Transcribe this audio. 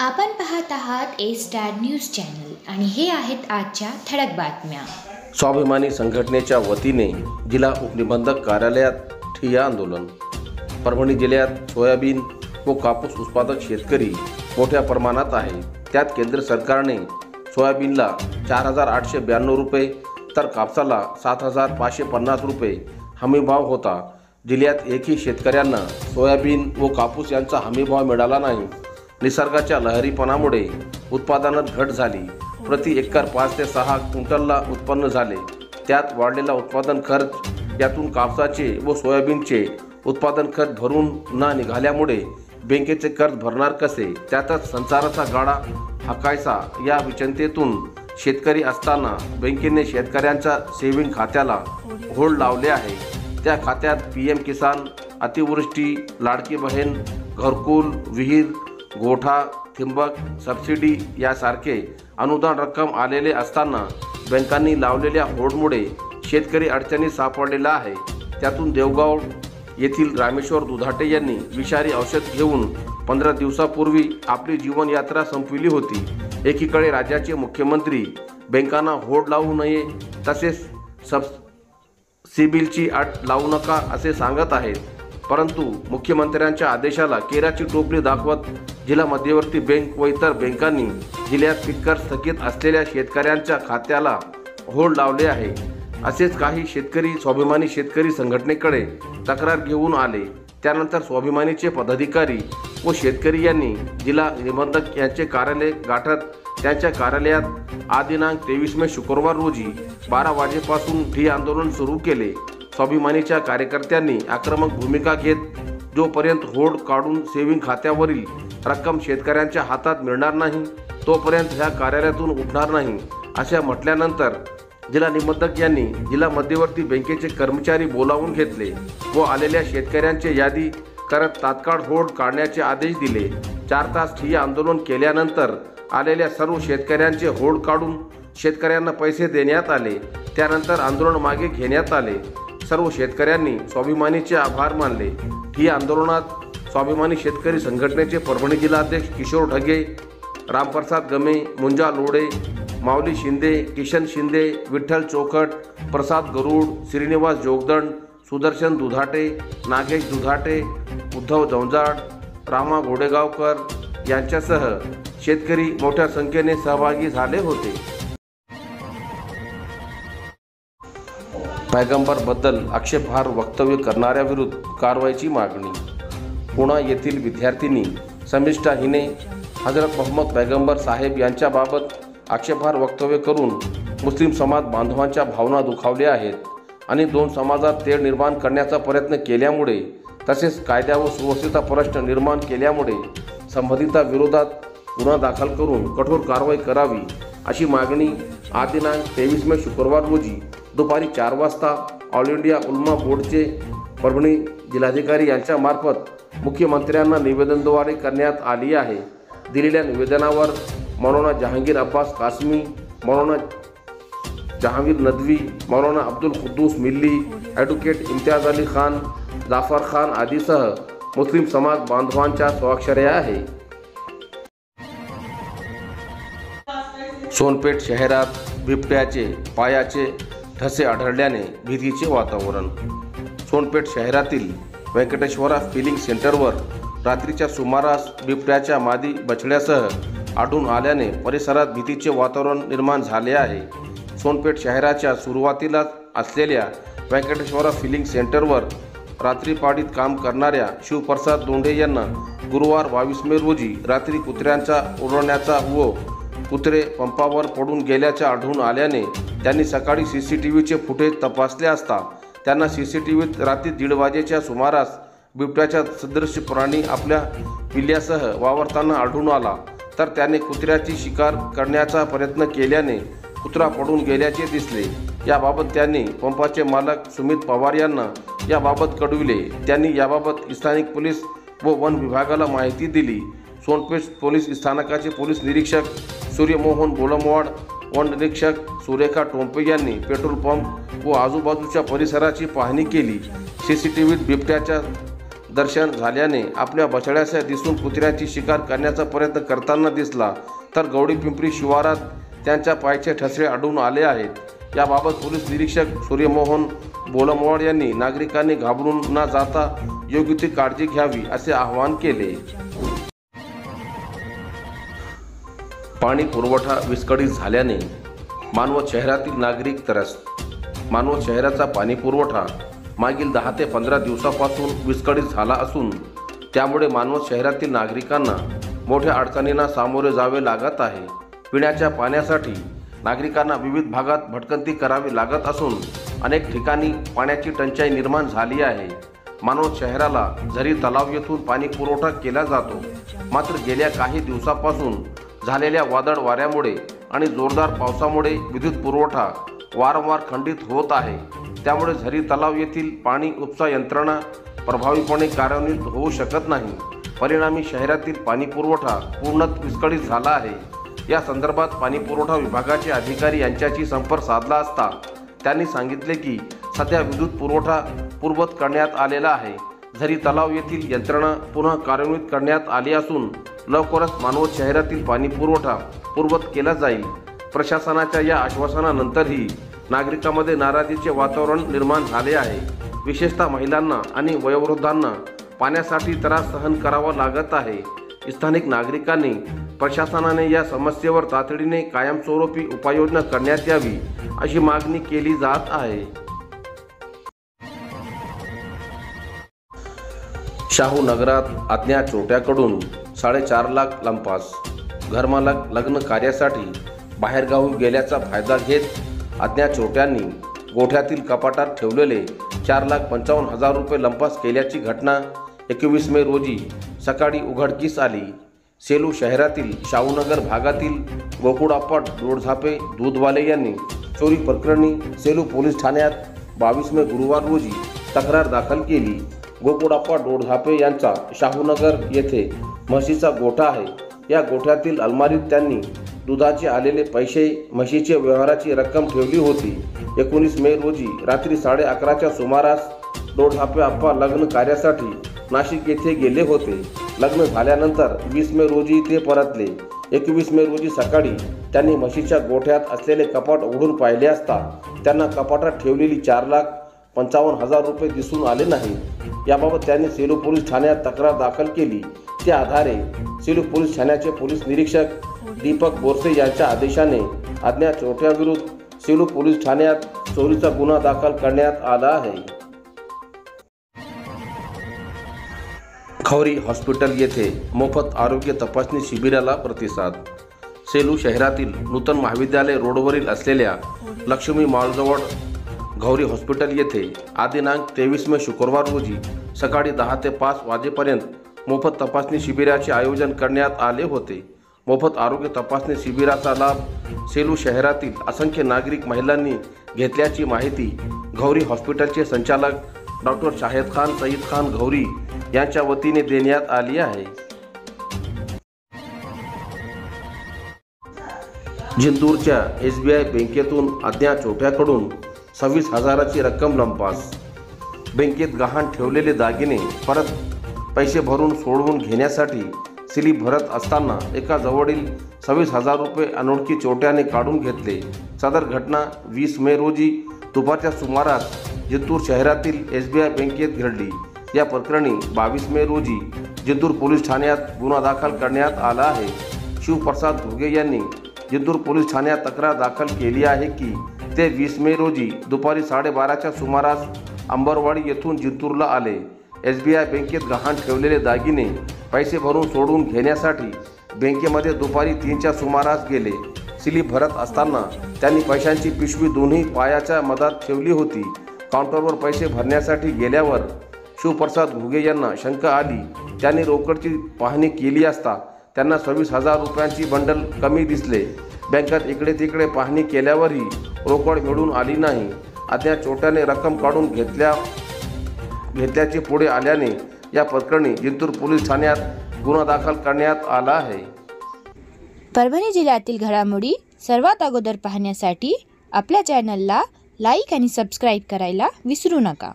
आपण पाहत आहात ए स्टार न्यूज चॅनल आणि हे आहेत आजच्या ठळक बातम्या। स्वाभिमानी संघटनेच्या वतीने जिल्हा उपनिबंधक कार्यालयात ठिय्या आंदोलन। परभणी जिल्ह्यात सोयाबीन व कापूस उत्पादक शेतकरी मोठ्या प्रमाणात आहे। त्यात केंद्र सरकारने सोयाबीनला 4892 रुपये तर कापसाला 7550 रुपये हमीभाव होता। जिल्ह्यात एकही शेतकऱ्यांना सोयाबीन व कापूस यांचा हमीभाव मिळाला नाही। निसर्गाच्या लहरीपणामुळे उत्पादनात घट झाली। प्रति एकर 5 ते 6 क्विंटलला उत्पन्न झाले। त्यात वाढलेला उत्पादन खर्च यातून कापसाचे व सोयाबीनचे उत्पादन खर्च भरून न निघाल्यामुळे बँकेचे कर्ज भरणार कसे, त्यातच संसाराचा गाडा हाकायचा या विचिंतेतून शेतकरी असताना बँकेने शेतकऱ्यांच्या सेविंग खात्याला होल्ड लावले आहे। त्या खात्यात PM किसान, अतिवृष्टी, लाडकी बहीण, घरकुल, विहीर, गोठा, ठिंबक, सबसिडी यासारखे अनुदान रक्कम आलेले असताना बँकांनी लावलेल्या होल्डमुळे शेतकरी अडचणीत सापडलेला आहे। त्यातून देवगाव येथील रामेश्वर दुधाटे यांनी विषारी औषध घेऊन 15 दिवसापूर्वी आपली जीवनयात्रा संपविली होती। एकीकडे राज्याचे मुख्यमंत्री बँकांना होल्ड लावू नये तसेच सिबिलची अट लावू नका असे सांगत आहेत, परंतु मुख्यमंत्र्यांच्या आदेशाला केराची टोपली दाखवत जिल्हा मध्यवर्ती बँक व इतर बँकांनी जिल्ह्यात पिककर स्थगित असलेल्या शेतकऱ्यांच्या खात्याला होल्ड लावले आहे। असेच काही शेतकरी स्वाभिमानी शेतकरी संघटनेकडे तक्रार घेऊन आले। त्यानंतर स्वाभिमानीचे पदाधिकारी व शेतकरी यांनी जिल्हा निबंधक यांचे कार्यालय गाठत त्यांच्या कार्यालयात आज दिनांक 23 मे शुक्रवार रोजी 12 वाजेपासून ठिय्या आंदोलन सुरू केले। स्वाभिमानीच्या कार्यकर्त्यांनी आक्रमक भूमिका घेत जोपर्यंत होल्ड काढून सेविंग खात्यावरील रक्कम शेतकऱ्यांच्या हातात मिळणार नाही तोपर्यंत ह्या कार्यालयातून उठणार नाही असे म्हटल्यानंतर जिल्हा निबंधक यांनी जिल्हा मध्यवर्ती बँकेचे कर्मचारी बोलावून घेतले व आलेल्या शेतकऱ्यांची यादी करत तात्काळ होल्ड काढण्याचे आदेश दिले। 4 तास ठिय्या आंदोलन केल्यानंतर आलेल्या सर्व शेतकऱ्यांचे होल्ड काढून शेतकऱ्यांना पैसे देण्यात आले। त्यानंतर आंदोलन मागे घेण्यात आले। सर्व शेतकऱ्यांनी स्वाभिमानीचे आभार मानले। ठिय्या आंदोलनात स्वाभिमानी शेतकरी संघटनेचे परभणी जिल्हाध्यक्ष किशोर ढगे, रामप्रसाद गमे, मुंजा लोडे, माऊली शिंदे, किशन शिंदे, विठ्ठल चोखट, प्रसाद गरुड, श्रीनिवास जोगदंड, सुदर्शन दुधाटे, नागेश दुधाटे, उद्धव जवंजाड, रामा घोडेगावकर यांच्यासह शेतकरी मोठ्या संख्येने सहभागी झाले होते। पैगंबर बद्दल आक्षेपार्ह वक्तव्य करणाऱ्याविरुद्ध कारवाईची मागणी। पुणा येथील विद्यार्थिनी शमिष्ठा हिने हजरत मोहम्मद पैगंबर साहेब यांच्याबाबत आक्षेपार्ह वक्तव्य करून मुस्लिम समाज बांधवांच्या भावना दुखावल्या आहेत आणि 2 समाजात तेढ निर्माण करण्याचा प्रयत्न केल्यामुळे तसेच कायदा व सुव्यवस्थेचा प्रश्न निर्माण केल्यामुळे संबंधितांविरोधात गुन्हा दाखल करून कठोर कारवाई करावी अशी मागणी आज दिनांक 23 मे शुक्रवार रोजी दुपारी 4 वाजता ऑल इंडिया उलमा बोर्डचे परभणी जिल्हाधिकारी यांच्यामार्फत मुख्यमंत्र्यांना निवेदनाद्वारे करण्यात आली आहे। दिलेल्या निवेदनावर मौलाना जहांगीर अब्बास कासमी, मौलाना जहांगीर नदवी, मौलाना अब्दुल कुद्दूस मिल्ली, ॲडव्होकेट इम्तियाज अली खान, जाफर खान आदीसह मुस्लिम समाज बांधवांच्या स्वाक्षऱ्या आहे। सोनपेठ शहरात बिबट्याचे पायाचे ठसे आढळल्याने भीतीचे वातावरण। सोनपेठ शहरातील व्यंकटेश्वरा फिलिंग सेंटरवर रात्रीच्या सुमारास बिबट्याच्या मादी बछड्यासह आढळून आल्याने परिसरात भीतीचे वातावरण निर्माण झाले आहे। सोनपेठ शहराच्या सुरुवातीला असलेल्या व्यंकटेश्वरा फिलिंग सेंटरवर रात्रीपाळीत काम करणाऱ्या शिवप्रसाद दोंडे यांना गुरुवार 22 मे रोजी रात्री कुत्र्यांचा ओरडण्याचा व कुत्रे पंपावर पडून गेल्याचे आढळून आल्याने त्यांनी सकाळी CCTVचे फुटेज तपासले असता त्यांना CCTVत रात्री 1:30 वाजेच्या सुमारास बिबट्याचा सदृश प्राणी आपल्या पिल्ल्यासह वावरताना आढळून आला, तर त्याने कुत्र्याची शिकार करण्याचा प्रयत्न केल्याने कुत्रा पडून गेल्याचे दिसले। याबाबत त्यांनी पंपाचे मालक सुमित पवार यांना याबाबत कळविले। त्यांनी याबाबत स्थानिक पोलीस व वन विभागाला माहिती दिली। सोनपेठ पोलीस स्थानकाचे पोलीस निरीक्षक सूर्यमोहन बोलमवाड, वन निरीक्षक सुरेखा टोंपे यांनी पेट्रोल पंप व आजूबाजूच्या परिसराची पाहणी केली। CCTVत बिबट्याच्या दर्शन झाल्याने आपल्या बछड्यासह दिसून कुत्र्याची शिकार करण्याचा प्रयत्न करताना दिसला, तर गवडी पिंपरी शिवारात त्यांच्या पायाचे ठसरे आढळून आले आहेत। याबाबत पोलीस निरीक्षक सूर्यमोहन बोलमवाड यांनी नागरिकांनी घाबरून न जाता योग्य ती काळजी घ्यावी असे आवाहन केले। पाणी पुरवठा विस्कळीत झाल्याने मानवत शहरातील नागरिक त्रस्त। मानवत शहराचा पाणी पुरवठा मागील 10 ते 15 दिवसापासून विस्कळीत झाला असून त्यामुळे मानवत शहरातील नागरिकांना मोठ्या अडचणींना सामोरे जावे लागत आहे। पिण्याच्या पाण्यासाठी नागरिकांना विविध भागात भटकंती करावी लागत असून अनेक ठिकाणी पाण्याची टंचाई निर्माण झाली आहे। मानवत शहराला झरी तलाव येथून पाणी पुरवठा केला जातो, मात्र गेल्या काही दिवसापासून झालेल्या वादळ वाऱ्यामुळे आणि जोरदार पावसामुळे विद्युत पुरवठा वारंवार खंडित होत आहे। त्यामुळे झरी तलाव येथील पाणी उपसा यंत्रणा प्रभावीपणे कार्यान्वित होऊ शकत नाही। परिणामी शहरातील पाणी पुरवठा पूर्णतः विस्कळीत झाला आहे। या संदर्भात पाणी पुरवठा विभागाचे अधिकारी यांच्याशी संपर्क साधला असता त्यांनी सांगितले की सध्या विद्युत पुरवठा पूर्ववत करण्यात आलेला आहे। झरी तलाव येथील यंत्रणा पुन्हा कार्यान्वित करण्यात आली असून लवकरच मानवत शहरातील पाणी पुरवठा पूर्ववत केला जाईल। प्रशासनाच्या या आश्वासनानंतरही नागरिकांमध्ये नाराजीचे वातावरण निर्माण झाले आहे। विशेषतः महिलांना आणि वयोवृद्धांना पाण्यासाठी त्रास सहन करावा लागत आहे। स्थानिक नागरिकांनी प्रशासनाने या समस्येवर तातडीने कायमस्वरूपी उपाययोजना करण्यात यावी अशी मागणी केली जात आहे। शाहू नगरात अज्ञात चोरट्याकडून 4.5 लाख लंपास। घरमालक लग्न कार्यासाठी बाहेरगावी गेल्याचा फायदा घेत अज्ञात चोरट्यांनी गोठ्यातील कपाटात ठेवलेले 4,55,000 रुपये लंपास केल्याची घटना 21 मे रोजी सकाळी उघडकीस आली। सेलू शहरातील शाहूनगर भागातील गोकुळाप्पा डोळझापे दूधवाले यांनी चोरी प्रकरणी सेलू पोलीस ठाण्यात 22 मे गुरुवार रोजी तक्रार दाखल केली। गोकुळाप्पा डोळझापे यांचा शाहूनगर येथे म्हशीचा गोठा आहे। या गोठ्यातील अलमारीत त्यांनी दुधाचे आलेले पैसे, म्हशीचे व्यवहाराची रक्कम ठेवली होती। 19 मे रोजी रात्री 11:30च्या सुमारास डोळझापे आप्पा लग्न कार्यासाठी नाशिक येथे गेले होते। लग्न झाल्यानंतर 20 मे रोजी ते परतले। 21 मे रोजी सकाळी त्यांनी म्हशीच्या गोठ्यात असलेले कपाट उघडून पाहिले असता त्यांना कपाटात ठेवलेली 4,55,000 रुपये दिसून आले नाही। याबाबत त्यांनी सेलू पोलीस ठाण्यात तक्रार दाखल केली। त्या आधारे सेलू पोलीस ठाण्याचे पोलीस निरीक्षक दीपक बोरसे यांच्या आदेशाने अज्ञात चोरट्याविरुद्ध सेलू पोलीस ठाण्यात चोरीचा गुन्हा दाखल करण्यात आला आहे। खौरी हॉस्पिटल येथे मोफत आरोग्य तपासणी शिबिराला प्रतिसाद। सेलू शहरातील नूतन महाविद्यालय रोडवरील असलेल्या लक्ष्मी मॉलजवळ गौरी हॉस्पिटल येथे दिनांक 23 मे शुक्रवार रोजी सकाळी 10 ते 5 वाजेपर्यंत मोफत तपासणी शिबिराचे आयोजन करण्यात आले होते। मोफत आरोग्य तपासणी शिबिराचा लाभ सेलू शहरातील असंख्य नागरिक महिलांनी घेतल्याची माहिती गौरी हॉस्पिटलचे संचालक डॉक्टर शाहिद खान सईद खान गौरी यांच्या वतीने देण्यात आली आहे। जिंतूरच्या SBI बँकेतून अज्ञात चोरट्याकडून 26,000ची रक्कम लंपास। बँकेत गहाण ठेवलेले दागिने परत पैसे भरून सोडवून घेण्यासाठी स्लिप भरत असताना एका जवळील 26,000 रुपये अनोळखी चोरट्याने काढून घेतले। सदर घटना 20 मे रोजी दुपारच्या सुमारास जिंतूर शहरातील SBI बँकेत घडली। या प्रकरणी 22 मे रोजी जिंतूर पोलीस ठाण्यात गुन्हा दाखल करण्यात आला आहे। शिवप्रसाद घुगे यांनी जिंतूर पोलीस ठाण्यात तक्रार दाखल केली आहे की ते 20 मे रोजी दुपारी 12:30च्या सुमारास अंबरवाडी येथून जिंतूरला आले। SBI बँकेत गहाण ठेवलेले दागिने पैसे भरून सोडवून घेण्यासाठी बँकेमध्ये दुपारी 3च्या सुमारास गेले। स्लिप भरत असताना त्यांनी पैशांची पिशवी दोन्ही पायाच्या मधात ठेवली होती। काउंटरवर पैसे भरण्यासाठी गेल्यावर शिवप्रसाद घुगे यांना शंका आली। त्यांनी रोकडची पाहणी केली असता त्यांना 26,000 रुपयांची बंडल कमी दिसले। बँकेत इकडे तिकडे पाहणी केल्यावरही रोकड मिळून आली नाही। अज्ञात चोरट्याने रक्कम काढून घेतल्याचे पुढे आल्याने या प्रकरणी जिंतूर पोलीस ठाण्यात गुन्हा दाखल करण्यात आला आहे। परभणी जिल्ह्यातील घडामोडी सर्वात अगोदर पाहण्यासाठी आपल्या चॅनलला लाईक आणि सबस्क्राईब करायला विसरू नका।